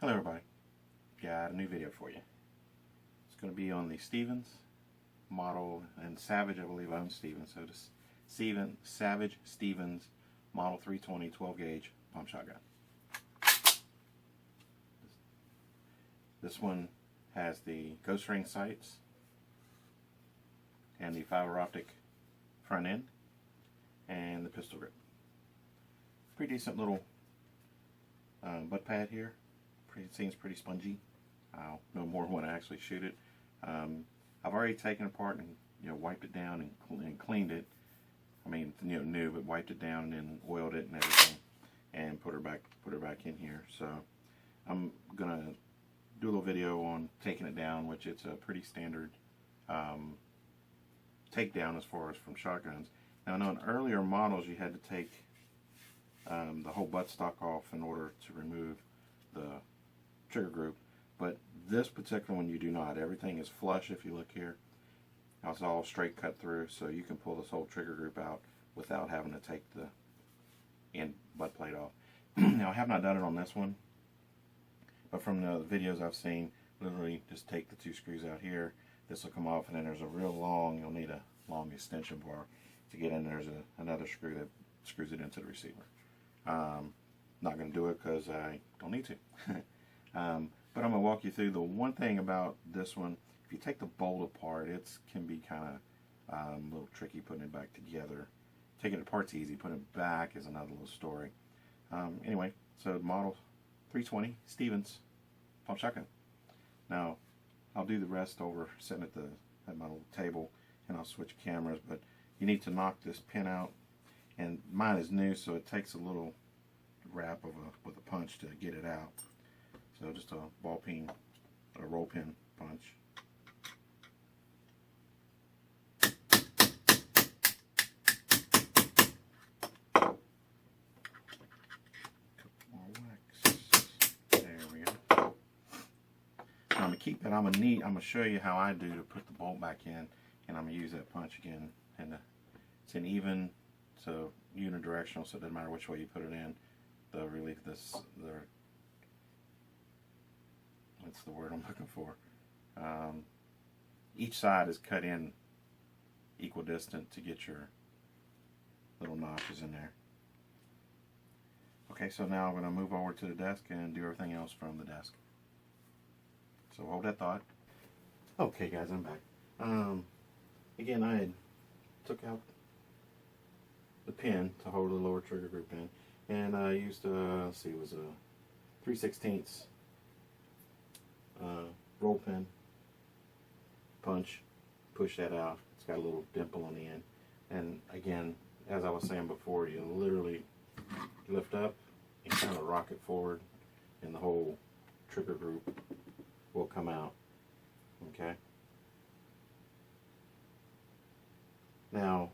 Hello everybody, got a new video for you. It's going to be on the Stevens model, and Savage, I believe, owns Stevens. So this Savage Stevens Model 320 12 gauge pump shotgun. This one has the ghost ring sights and the fiber optic front end and the pistol grip. Pretty decent little butt pad here. It seems pretty spongy. I'll know more when I actually shoot it. I've already taken it apart and wiped it down and cleaned it. I mean, new, but wiped it down and then oiled it and everything, and put her back in here. So I'm gonna do a little video on taking it down, which it's a pretty standard takedown as far as from shotguns. Now I know in earlier models you had to take the whole buttstock off in order to remove the trigger group, but this particular one you do not. Everything is flush. If you look here, it's all straight cut through, so you can pull this whole trigger group out without having to take the end butt plate off. Now I have not done it on this one, but from the videos I've seen, literally just take the two screws out here. This will come off, and then there's a real long, you'll need a long extension bar to get in. There's another screw that screws it into the receiver. Not going to do it because I don't need to. But I'm going to walk you through the one thing about this one. If you take the bolt apart, it can be kind of a little tricky putting it back together. Taking it apart's easy, putting it back is another little story. Anyway, so model 320 Stevens pump shotgun. Now I'll do the rest over sitting at my little table, and I'll switch cameras, but you need to knock this pin out, and mine is new, so it takes a little wrap with a punch to get it out. So just a ball peen, a roll pin punch. More wax. There we go. Now I'm gonna keep it. I'm gonna show you how I do to put the bolt back in, and I'm gonna use that punch again. And it's an even, so unidirectional, so it doesn't matter which way you put it in. What's the word I'm looking for? Each side is cut in equidistant to get your little notches in there. Okay, so now I'm going to move over to the desk and do everything else from the desk. So hold that thought. Okay guys, I'm back. Again, I had took out the pin to hold the lower trigger group in, and I used let's see, it was a 3/16 roll pin punch. Push that out. It's got a little dimple on the end, and again, as I was saying before, you literally lift up and kind of rock it forward, and the whole trigger group will come out. Okay. Now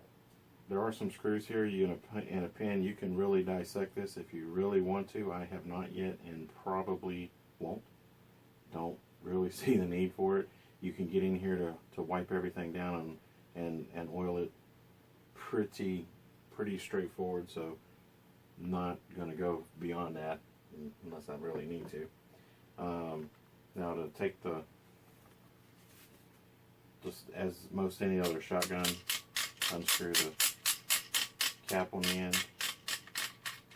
there are some screws here. In a pin, you can really dissect this if you really want to. I have not yet, and probably won't. Don't really see the need for it. You can get in here to wipe everything down and oil it pretty straightforward. So I'm not going to go beyond that unless I really need to. Now to take just as most any other shotgun, unscrew the cap on the end.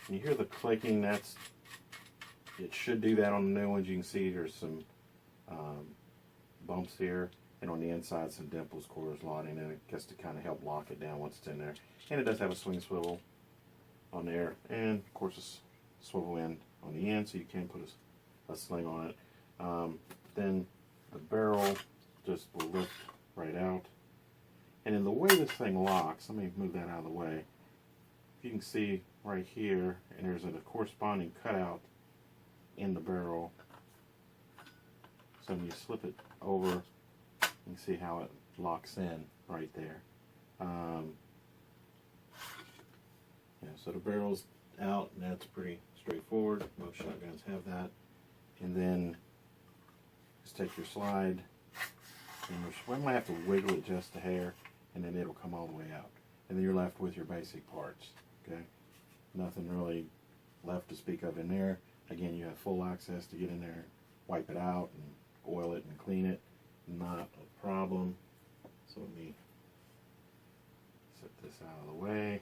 And you hear the clicking. It should do that on the new ones. You can see there's some bumps here, and on the inside some dimples, quarter slotting, and it gets to kind of help lock it down once it's in there. And it does have a swing swivel on there, and of course a swivel end on the end, so you can put a sling on it. Then the barrel just will lift right out. And in the way this thing locks, let me move that out of the way. You can see right here, and there's a corresponding cutout in the barrel. So when you slip it over, you can see how it locks in right there. Yeah, so the barrel's out, and that's pretty straightforward. Most shotguns have that. And then just take your slide, and you might have to wiggle it just a hair, and then it'll come all the way out. And then you're left with your basic parts. Okay, nothing really left to speak of in there. Again, you have full access to get in there, wipe it out, and oil it and clean it. Not a problem. So let me set this out of the way.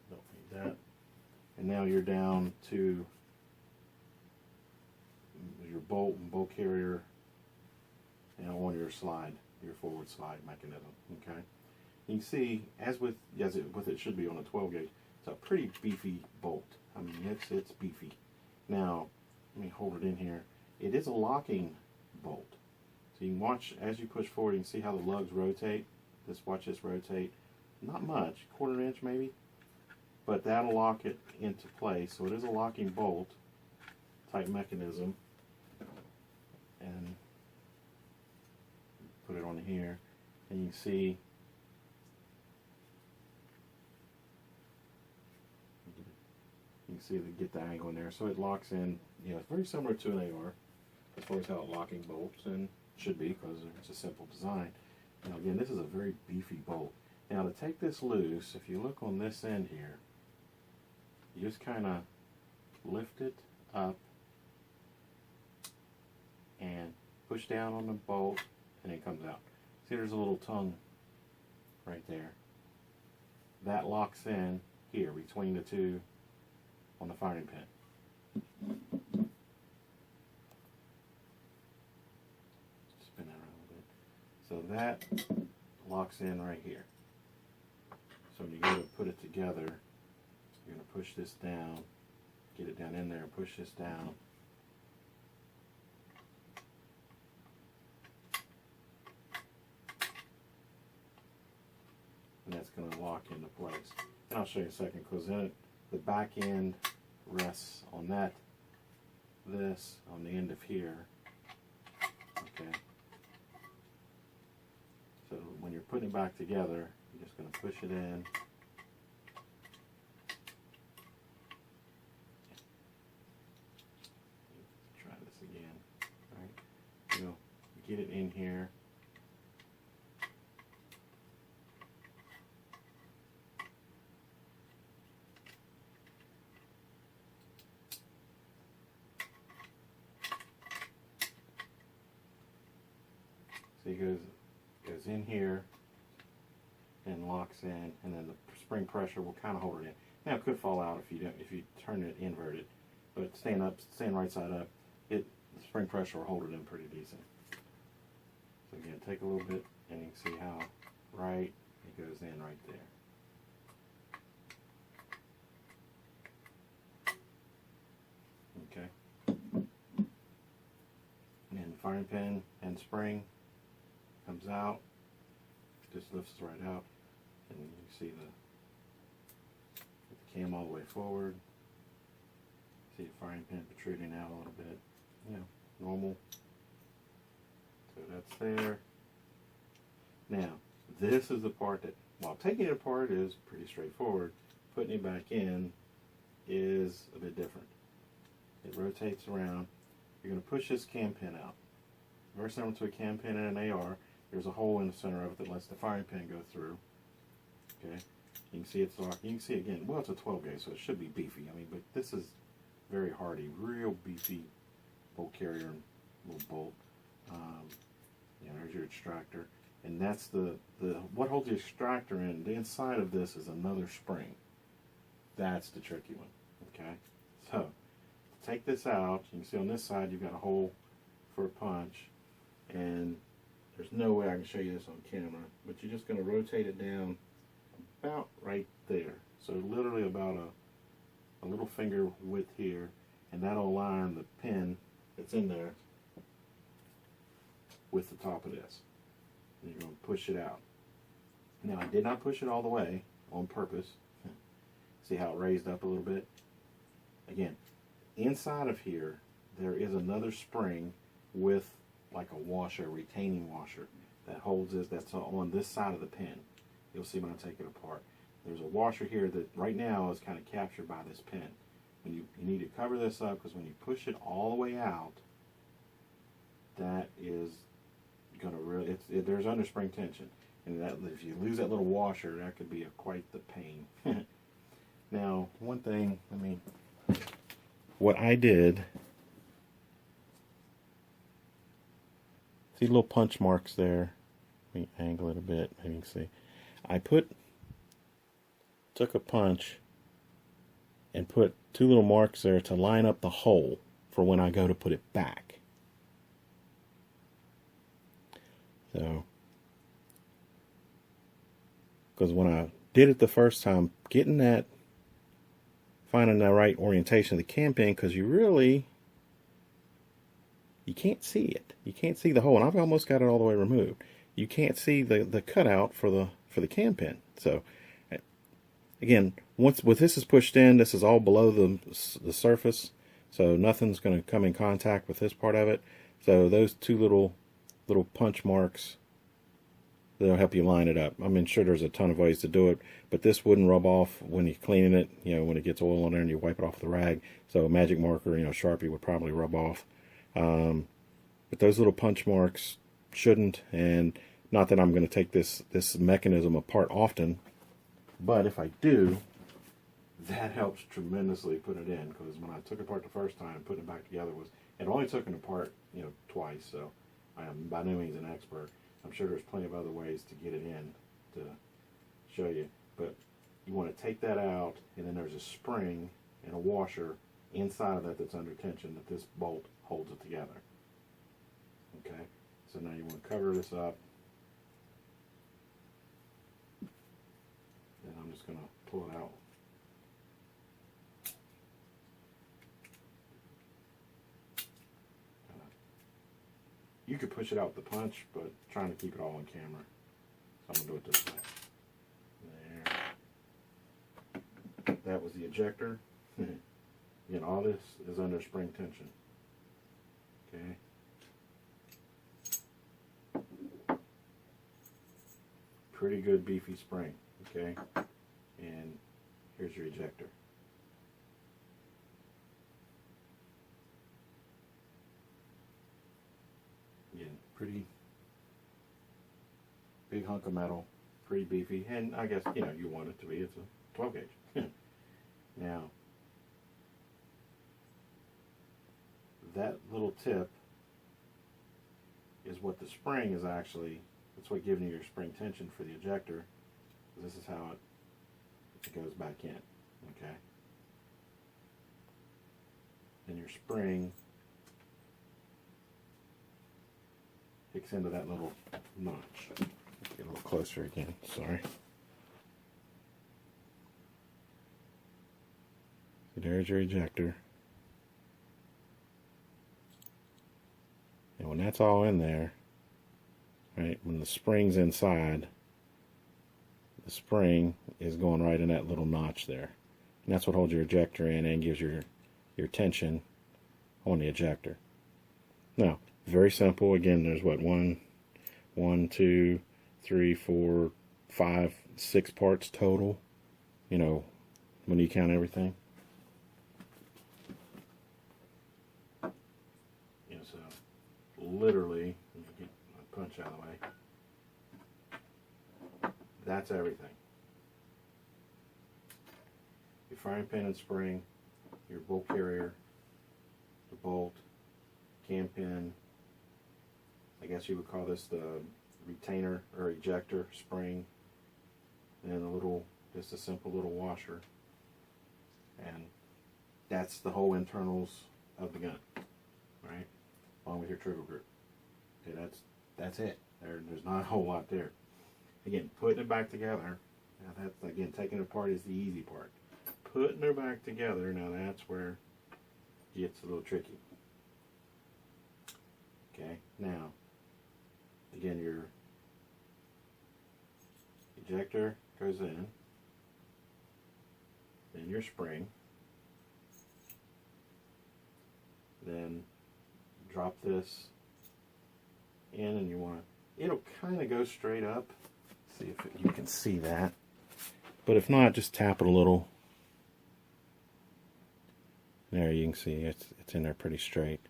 Don't need that. And now you're down to your bolt and bolt carrier, and on your slide, your forward slide mechanism. Okay. You can see, as it should be on a 12 gauge, it's a pretty beefy bolt. I mean, it's beefy. Now, let me hold it in here. It is a locking bolt. So you can watch, as you push forward, you can see how the lugs rotate. Watch this rotate. Not much, quarter inch maybe, but that'll lock it into place. So it is a locking bolt type mechanism. And put it on here, and you can see to get the angle in there. So it locks in, it's very similar to an AR as far as how locking bolts, and should be, because it's a simple design. Now again, this is a very beefy bolt. Now to take this loose, if you look on this end here, you just kind of lift it up and push down on the bolt, and it comes out. See, there's a little tongue right there. That locks in here between the two on the firing pin. Spin that around a little bit. So that locks in right here. So when you go to put it together, you're going to push this down, get it down in there, push this down. And that's going to lock into place. And I'll show you in a second, because then the back end rests on this on the end of here. Okay. So when you're putting it back together, you're just going to push it in. Try this again. All right. Get it in here. So it goes in here and locks in, and then the spring pressure will kind of hold it in. Now it could fall out if you turn it inverted, but staying right side up, the spring pressure will hold it in pretty decent. So again, take a little bit, and you can see how right it goes in right there. Okay. And firing pin and spring comes out, just lifts right out, and you can see the cam all the way forward. See the firing pin protruding out a little bit, normal. So that's there. Now, this is the part that, while taking it apart is pretty straightforward, putting it back in is a bit different. It rotates around. You're going to push this cam pin out. Very similar to a cam pin in an AR. There's a hole in the center of it that lets the firing pin go through. Okay, you can see it's locked. You can see again, well, it's a 12 gauge, so it should be beefy. I mean, but this is very hardy, real beefy bolt carrier and little bolt. There's your extractor, and that's what holds the extractor in. The inside of this is another spring. That's the tricky one. Okay, so to take this out, you can see on this side you've got a hole for a punch, and there's no way I can show you this on camera, but you're just going to rotate it down about right there. So literally about a little finger width here, and that'll align the pin that's in there with the top of this. And you're going to push it out. Now, I did not push it all the way on purpose. See how it raised up a little bit? Again, inside of here, there is another spring with like a washer, a retaining washer that holds this, that's on this side of the pin. You'll see when I take it apart. There's a washer here that right now is kind of captured by this pin. When you need to cover this up, because when you push it all the way out, that is going to really, there's underspring tension. And that, if you lose that little washer, that could be quite the pain. Now, one thing, what I did, see little punch marks there. Let me angle it a bit, maybe you can see. I took a punch and put two little marks there to line up the hole for when I go to put it back. So, because when I did it the first time, finding the right orientation of the cam pin, because you can't see it. You can't see the hole, and I've almost got it all the way removed. You can't see the cutout for the cam pin. So, again, once this is pushed in, this is all below the surface, so nothing's going to come in contact with this part of it. So those two little punch marks, they'll help you line it up. I'm sure there's a ton of ways to do it, but this wouldn't rub off when you're cleaning it. When it gets oil on there and you wipe it off with a rag. So a magic marker, Sharpie would probably rub off. But those little punch marks shouldn't, and not that I'm going to take this mechanism apart often, but if I do, that helps tremendously put it in, because when I took it apart the first time, putting it back together it only took it apart, twice, so I am by no means an expert. I'm sure there's plenty of other ways to get it in to show you, but you want to take that out, and then there's a spring and a washer inside of that that's under tension that this bolt holds it together. Okay, so now you want to cover this up, and I'm just going to pull it out. You could push it out with the punch, but trying to keep it all on camera. So I'm going to do it this way. There. That was the ejector. Again, all this is under spring tension. Okay. Pretty good beefy spring. Okay. And here's your ejector. Again, pretty big hunk of metal, pretty beefy, and I guess you want it to be. It's a 12 gauge. Now, that little tip is what the spring is actually. That's what giving you your spring tension for the ejector. This is how it goes back in. Okay. And your spring hooks into that little notch. Get a little closer again. Sorry. So there's your ejector. And when that's all in there, right, when the spring's inside, the spring is going right in that little notch there. And that's what holds your ejector in and gives your tension on the ejector. Now, very simple. Again, there's what, 1, 2, 3, 4, 5, 6 parts total, when you count everything. So literally, let me get my punch out of the way. That's everything. Your firing pin and spring, your bolt carrier, the bolt, cam pin, I guess you would call this the retainer or ejector spring, and just a simple little washer, and that's the whole internals of the gun, right? Along with your trigger group. Okay, that's it. There's not a whole lot there. Again, putting it back together. Now that's, again, taking it apart is the easy part. Putting it back together, now that's where it gets a little tricky. Okay, now, again, your ejector goes in, then your spring, then drop this in, and it'll kind of go straight up. See if you can see that, but if not, just tap it a little. There, you can see it's in there pretty straight.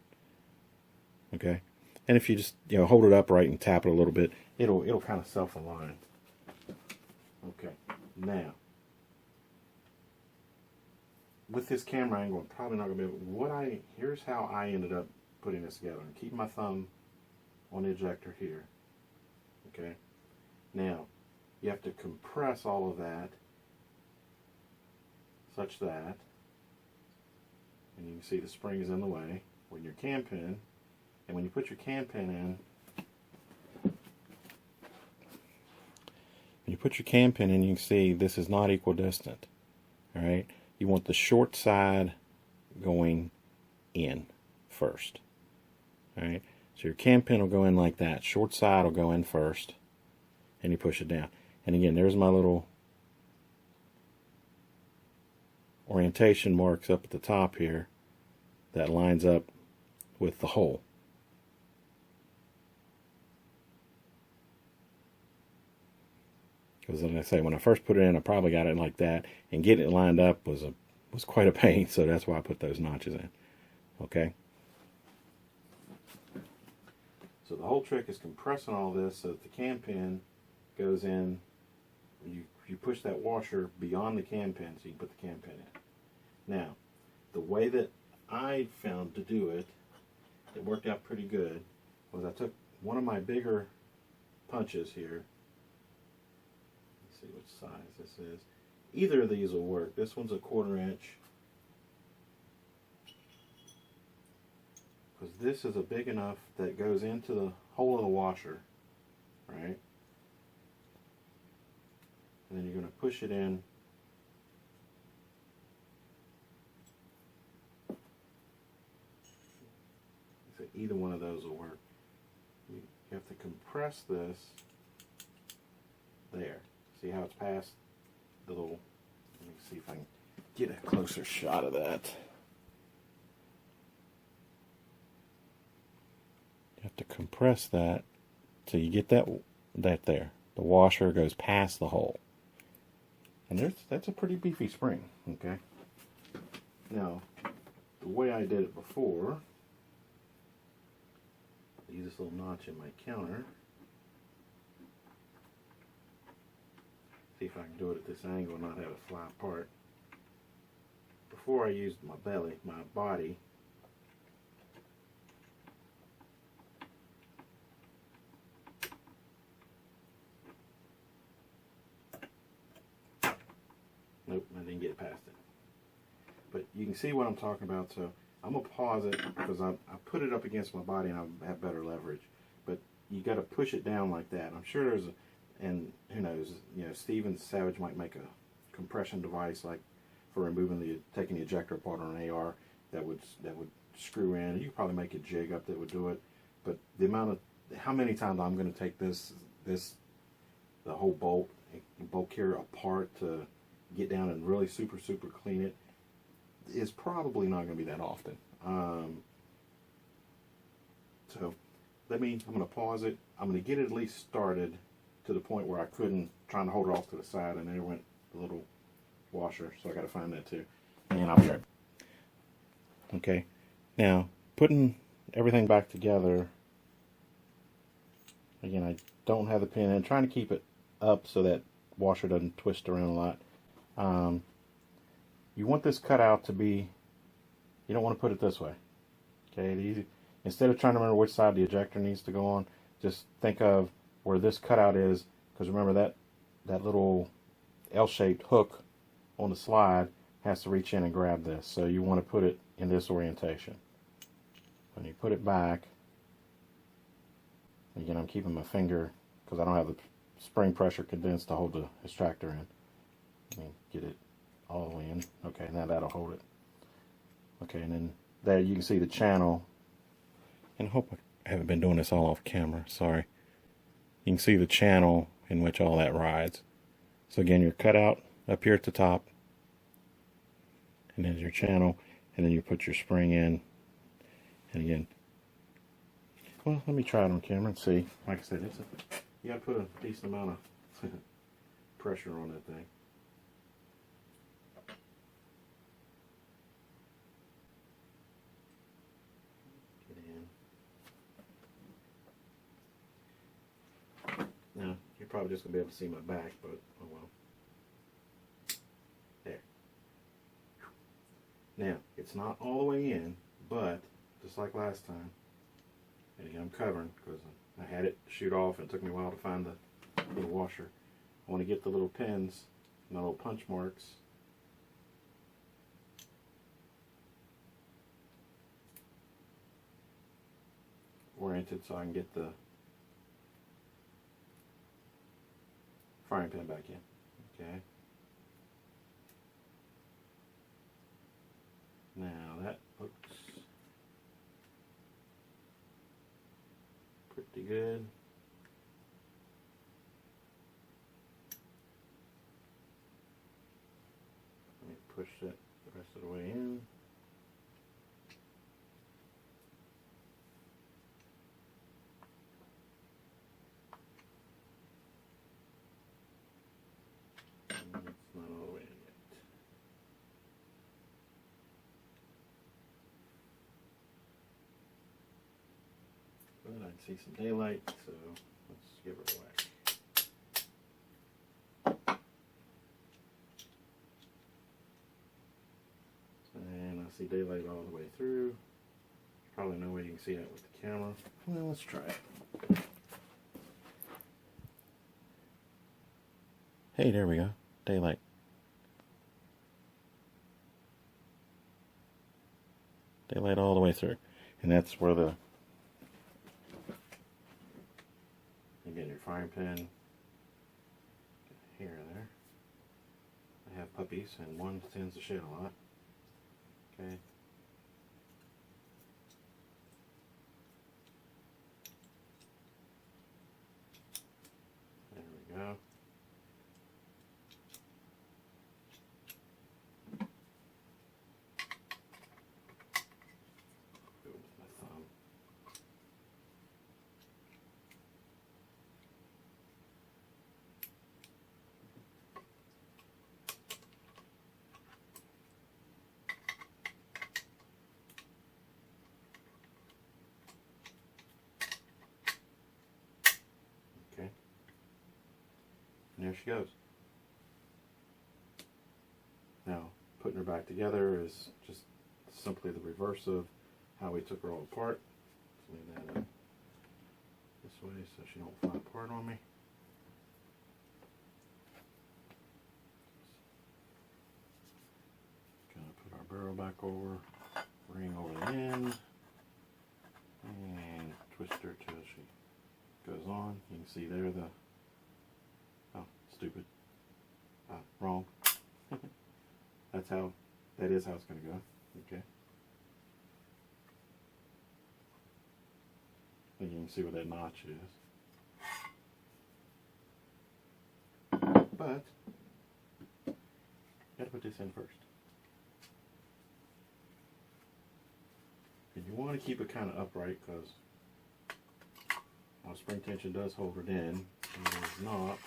Okay, and if you just hold it upright and tap it a little bit, it'll kind of self-align. Okay, now with this camera angle, I'm probably not going to be able, here's how I ended up putting this together. I'm keeping my thumb on the ejector here. Okay. Now, you have to compress all of that such that, and you can see the spring is in the way when your cam pin, and when you put your cam pin in, when you put your cam pin in, you can see this is not equidistant. All right, you want the short side going in first. All right, so your cam pin will go in like that. Short side will go in first, and you push it down. And again, there's my little orientation marks up at the top here that lines up with the hole. Because like I say, when I first put it in, I probably got it like that, and getting it lined up was quite a pain, so that's why I put those notches in. Okay. So the whole trick is compressing all this so that the cam pin goes in. You push that washer beyond the cam pin so you can put the cam pin in. Now, the way that I found to do it, it worked out pretty good, was I took one of my bigger punches here. Let's see which size this is. Either of these will work. This one's a 1/4 inch. Because this is a big enough that goes into the hole of the washer, right? And then you're going to push it in. So either one of those will work. You have to compress this there. See how it's past the little, let me see if I can get a closer shot of that. You have to compress that so you get that there. The washer goes past the hole. And that's a pretty beefy spring, okay? Now, the way I did it before, I use this little notch in my counter. See if I can do it at this angle and not have it fly apart. Before I used my body, nope, I didn't get past it. But you can see what I'm talking about, so I'm going to pause it because I put it up against my body and I have better leverage. But you got to push it down like that. I'm sure there's and who knows, Steven Savage might make a compression device like for removing taking the ejector apart on an AR that would screw in. You could probably make a jig up that would do it. But the amount of, how many times I'm going to take the whole bolt carrier apart to get down and really super clean it is probably not going to be that often. So I'm going to pause it. I'm going to get it at least started to the point where I couldn't, trying to hold it off to the side, and there went the little washer, so I got to find that too. And I'll be right back. Okay, now putting everything back together. Again, I don't have the pin in, trying to keep it up so that washer doesn't twist around a lot. You want this cutout to be, you don't want to put it this way. Okay, instead of trying to remember which side the ejector needs to go on, just think of where this cutout is, because remember that little L-shaped hook on the slide has to reach in and grab this. So you want to put it in this orientation. When you put it back, again, I'm keeping my finger because I don't have the spring pressure condensed to hold the extractor in. Let me get it all the way in. Okay, now that'll hold it. Okay, and then there you can see the channel. And I hope I haven't been doing this all off camera, sorry. You can see the channel in which all that rides. So again, your cutout up here at the top, and then your channel, and then you put your spring in. And again, well, let me try it on camera and see. Like I said, you got to put a decent amount of pressure on that thing. Now, you're probably just going to be able to see my back, but oh well. There. Now, it's not all the way in, but just like last time, and again I'm covering because I had it shoot off and it took me a while to find the little washer. I want to get the little pins and the little punch marks oriented so I can get the frying pan back in. Okay. Now that looks pretty good. Let me push that the rest of the way in. And it's not all the way in yet. But I'd see some daylight, so let's give it a whack. And I see daylight all the way through. Probably no way you can see that with the camera. Well, let's try it. Hey, there we go. Daylight. Daylight all the way through. And that's where the, again, your frying pan here and there. I have puppies and one tends to shed a lot. Okay. There we go. Go with my thumb. Okay. And there she goes. Now, putting her back together is just simply the reverse of how we took her all apart. Let's leave that up this way so she don't fly apart on me. Gonna put our barrel back over, ring over the end, and twist her till she goes on. You can see there the, oh, stupid, wrong. That is how it's going to go. Okay. And you can see where that notch is. But, gotta put this in first. And you want to keep it kind of upright because spring tension does hold it in. And it's not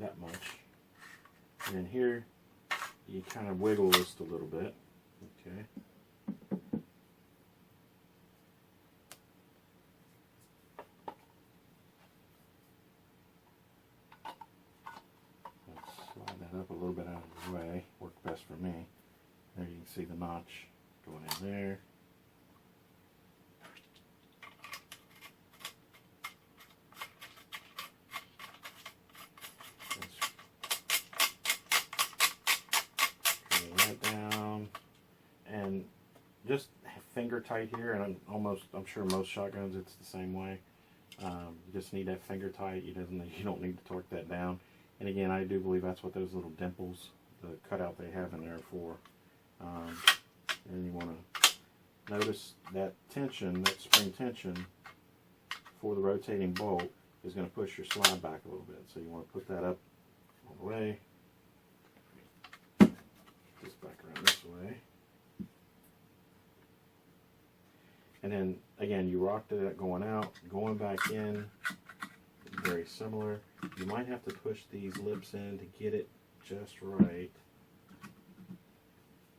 that much. And then here, you kind of wiggle this a little bit, okay? Let's slide that up a little bit out of the way, work best for me. There you can see the notch going in there. Just finger tight here, and I'm sure most shotguns it's the same way. You just need that finger tight. You don't need to torque that down. And again, I do believe that's what those little dimples, the cutout they have in there for. And you want to notice that tension, that spring tension for the rotating bolt is going to push your slide back a little bit. So you want to put that up all the way. Just back around this way. And then, again, you rocked it going out, going back in, very similar. You might have to push these lips in to get it just right.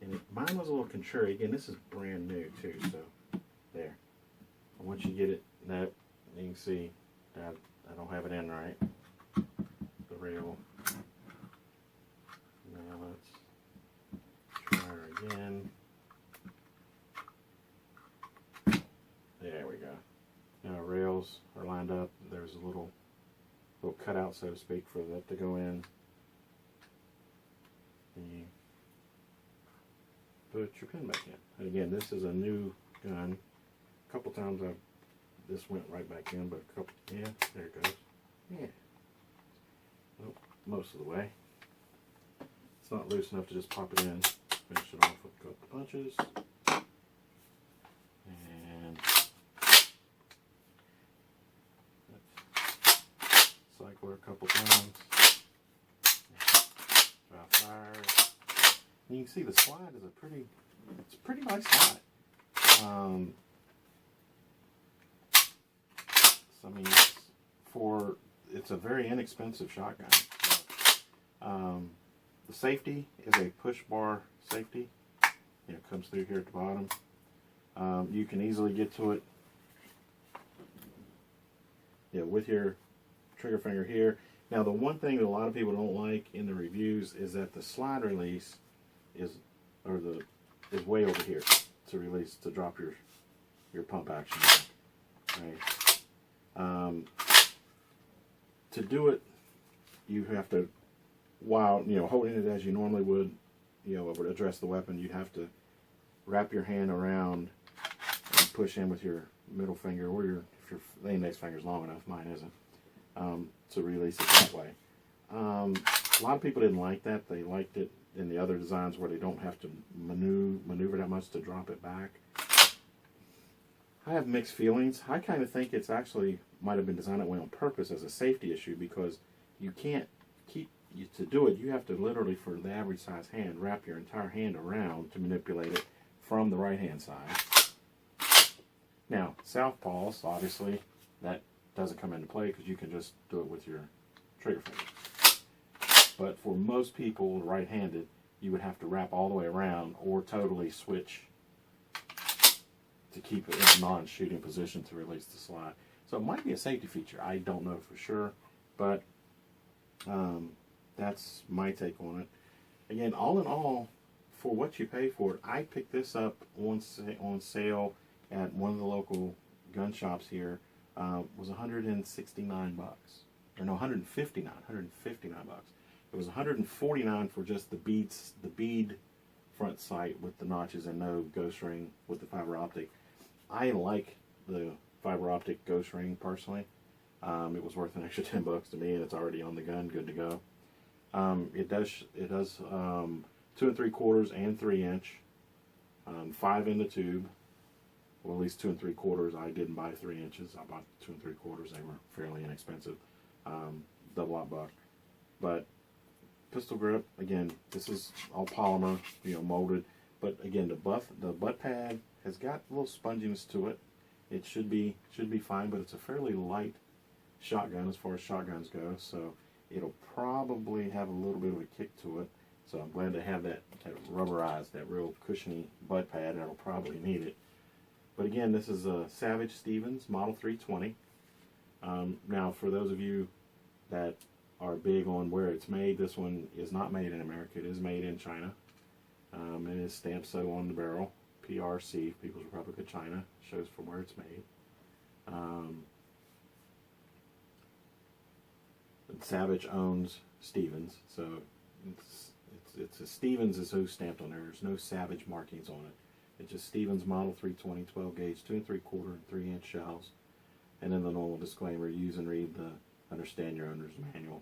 And mine was a little contrary. Again, this is brand new too, so there. And once you get it, you can see that I don't have it in right. The rail. Now let's try her again. There we go. Now rails are lined up. There's a little cutout, so to speak, for that to go in. And you put your pin back in. And again, this is a new gun. A couple times this went right back in, but a couple, yeah, there it goes. Yeah. Nope, most of the way. It's not loose enough to just pop it in. Finish it off with a couple punches. And cycle her a couple times. Dry fire. And you can see the slide is it's a pretty nice slide. So, I mean, it's a very inexpensive shotgun. So, the safety is a push bar safety. You know, it comes through here at the bottom. You can easily get to it, with your trigger finger here. Now, the one thing that a lot of people don't like in the reviews is that the slide release is way over here to drop your pump action. Right. To do it, you have to, while holding it as you normally would, would address the weapon, you'd have to wrap your hand around and push in with your middle finger, or if your index finger's long enough, mine isn't, to release it that way. A lot of people didn't like that. They liked it in the other designs where they don't have to maneuver that much to drop it back. I have mixed feelings. I kind of think it's actually might have been designed that way on purpose as a safety issue, because you can't to do it, you have to literally, for the average size hand, wrap your entire hand around to manipulate it from the right hand side. Now, southpaws, obviously, that doesn't come into play because you can just do it with your trigger finger. But for most people, right-handed, you would have to wrap all the way around or totally switch to keep it in a non-shooting position to release the slide. So it might be a safety feature. I don't know for sure, but that's my take on it. Again, all in all, for what you pay for it, I picked this up on sale at one of the local gun shops here. Was 169 bucks, or no, 159 bucks. It was 149 for just the bead front sight with the notches and no ghost ring with the fiber optic. I like the fiber optic ghost ring personally. It was worth an extra 10 bucks to me, and it's already on the gun, good to go. It does 2 3/4 and 3 inch, 5 in the tube. Well, at least 2 3/4. I didn't buy 3 inches. I bought 2 3/4. They were fairly inexpensive. Double aught buck. But pistol grip, again, this is all polymer, molded. But again, the butt pad has got a little sponginess to it. It should be fine, but it's a fairly light shotgun as far as shotguns go. So it'll probably have a little bit of a kick to it. So I'm glad to have that rubberized, that real cushiony butt pad. I'll probably need it. But again, this is a Savage Stevens Model 320. Now, for those of you that are big on where it's made, this one is not made in America. It is made in China. It is stamped so on the barrel. PRC, People's Republic of China, shows from where it's made. Savage owns Stevens, so it's a Stevens is who's stamped on there. There's no Savage markings on it. It's just Stevens Model 320, 12 gauge, 2 3/4 and 3 inch shells, and then the normal disclaimer: use and read the understand your owner's manual.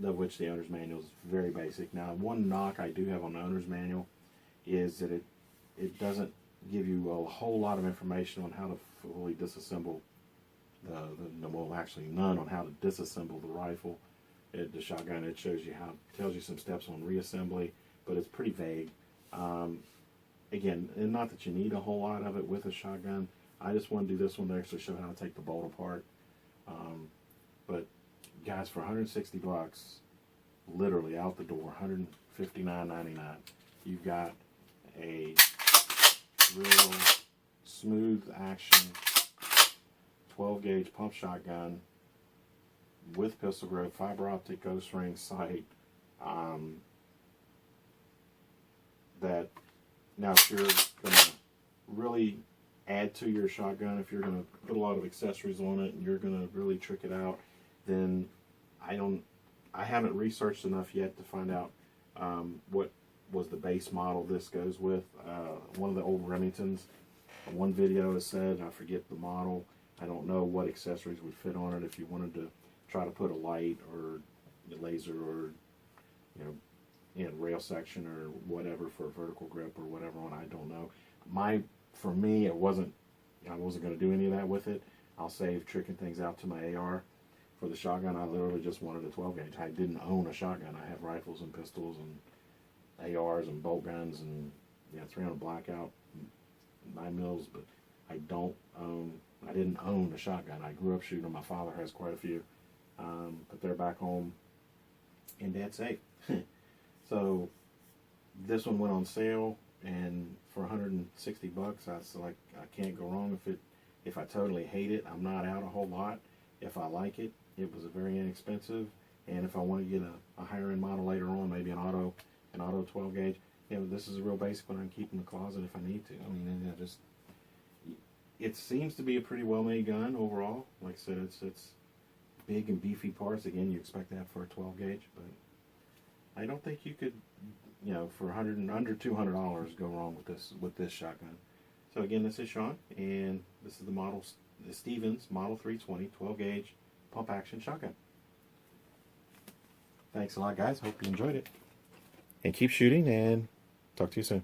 Of which the owner's manual is very basic. Now, one knock I do have on the owner's manual is that it doesn't give you a whole lot of information on how to fully disassemble well, actually none on how to disassemble the rifle, the shotgun. It tells you some steps on reassembly, but it's pretty vague. Again, and not that you need a whole lot of it with a shotgun. I just want to do this one to actually show how to take the bolt apart. But guys, for 160 bucks, literally out the door, $159.99, you've got a real smooth action 12 gauge pump shotgun with pistol grip, fiber optic ghost ring sight, that now if you're going to really add to your shotgun, if you're going to put a lot of accessories on it and you're going to really trick it out, then I haven't researched enough yet to find out what was the base model this goes with. One of the old Remingtons, one video has said, I forget the model, I don't know what accessories would fit on it if you wanted to try to put a light or a laser or, you know, rail section or whatever for a vertical grip or whatever on. I don't know. For me, I wasn't going to do any of that with it. I'll save tricking things out to my AR. For the shotgun, I literally just wanted a 12 gauge. I didn't own a shotgun. I have rifles and pistols and ARs and bolt guns and 300 blackout, 9 mils, but I didn't own a shotgun. I grew up shooting them. My father has quite a few, but they're back home in Dad's safe. So this one went on sale, and for 160 bucks, I was like, I can't go wrong. If I totally hate it, I'm not out a whole lot. If I like it, it was a very inexpensive. And if I want to get a higher end model later on, maybe an auto 12 gauge, this is a real basic one I can keep in the closet if I need to. I mean, it seems to be a pretty well made gun overall. Like I said, it's big and beefy parts. Again, you expect that for a 12 gauge, but I don't think you could, for under $200 go wrong with this shotgun. So again, this is Sean, and this is the Stevens Model 320 12 gauge pump action shotgun. Thanks a lot, guys. Hope you enjoyed it. And keep shooting, and talk to you soon.